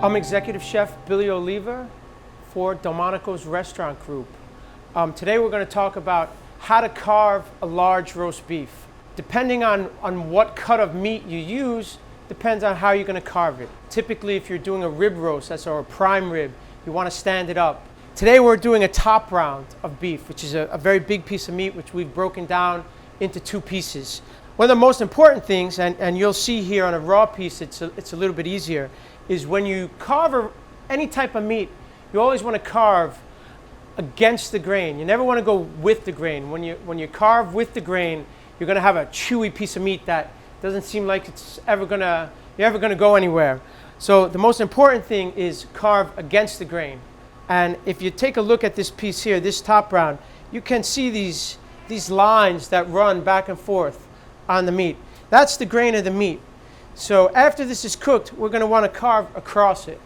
I'm Executive Chef Billy Oliva for Delmonico's Restaurant Group. Today we're going to talk about how to carve a large roast beef. Depending on what cut of meat you use, depends on how you're going to carve it. Typically, if you're doing a rib roast, that's our prime rib, you want to stand it up. Today we're doing a top round of beef, which is a very big piece of meat, which we've broken down into two pieces. One of the most important things, and you'll see here on a raw piece, it's a little bit easier, is when you carve any type of meat, you always want to carve against the grain. You never want to go with the grain. When you carve with the grain, you're going to have a chewy piece of meat that doesn't seem like you're ever going to go anywhere. So the most important thing is carve against the grain. And if you take a look at this piece here, this top round, you can see these lines that run back and forth on the meat. That's the grain of the meat. So after this is cooked, we're going to want to carve across it.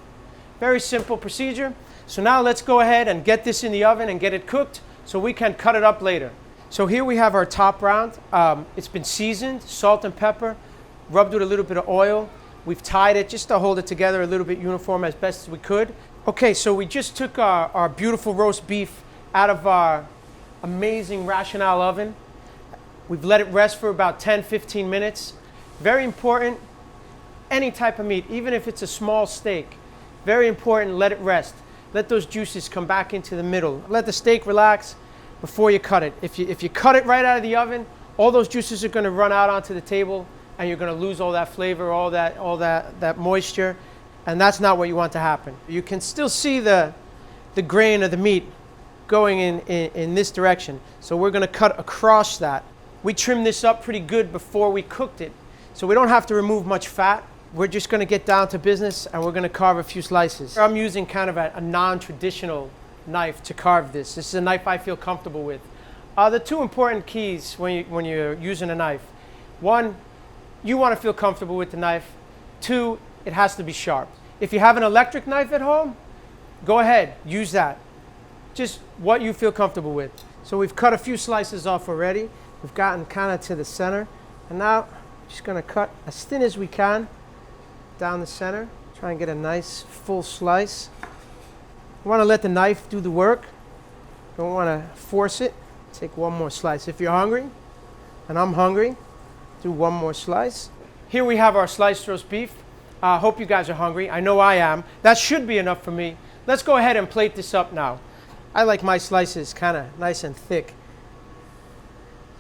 Very simple procedure. So now let's go ahead and get this in the oven and get it cooked so we can cut it up later. So here we have our top round. It's been seasoned, salt and pepper, rubbed with a little bit of oil. We've tied it just to hold it together a little bit uniform as best as we could. Okay, so we just took our beautiful roast beef out of our amazing Rational oven. We've let it rest for about 10-15 minutes. Very important, any type of meat, even if it's a small steak, very important, let it rest. Let those juices come back into the middle. Let the steak relax before you cut it. If you cut it right out of the oven, all those juices are going to run out onto the table and you're going to lose all that flavor, all that moisture, and that's not what you want to happen. You can still see the grain of the meat going in this direction. So we're going to cut across that. We trimmed this up pretty good before we cooked it, so we don't have to remove much fat. We're just going to get down to business and we're going to carve a few slices. I'm using kind of a non-traditional knife to carve this. This is a knife I feel comfortable with. The two important keys when you're using a knife. One, you want to feel comfortable with the knife. Two, it has to be sharp. If you have an electric knife at home, go ahead, use that. Just what you feel comfortable with. So we've cut a few slices off already. We've gotten kind of to the center. And now, just going to cut as thin as we can down the center. Try and get a nice full slice. You want to let the knife do the work. Don't want to force it. Take one more slice. If you're hungry, and I'm hungry, do one more slice. Here we have our sliced roast beef. Hope you guys are hungry. I know I am. That should be enough for me. Let's go ahead and plate this up now. I like my slices kind of nice and thick.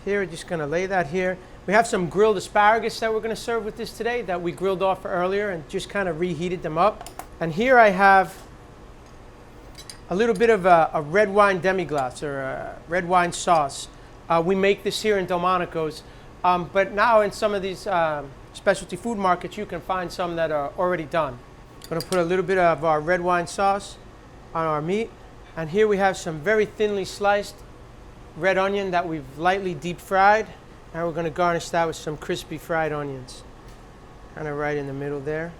Here, we're just going to lay that here. We have some grilled asparagus that we're going to serve with this today that we grilled off earlier and just kind of reheated them up. And here I have a little bit of a red wine demi-glace or a red wine sauce. We make this here in Delmonico's, but now in some of these specialty food markets you can find some that are already done. I'm going to put a little bit of our red wine sauce on our meat. And here we have some very thinly sliced red onion that we've lightly deep fried. Now we're going to garnish that with some crispy fried onions. Kind of right in the middle there.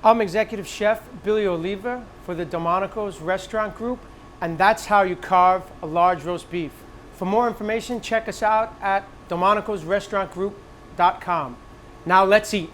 I'm Executive Chef Billy Oliva for the Delmonico's Restaurant Group, and that's how you carve a large roast beef. For more information, check us out at delmonicosrestaurantgroup.com. Now let's eat.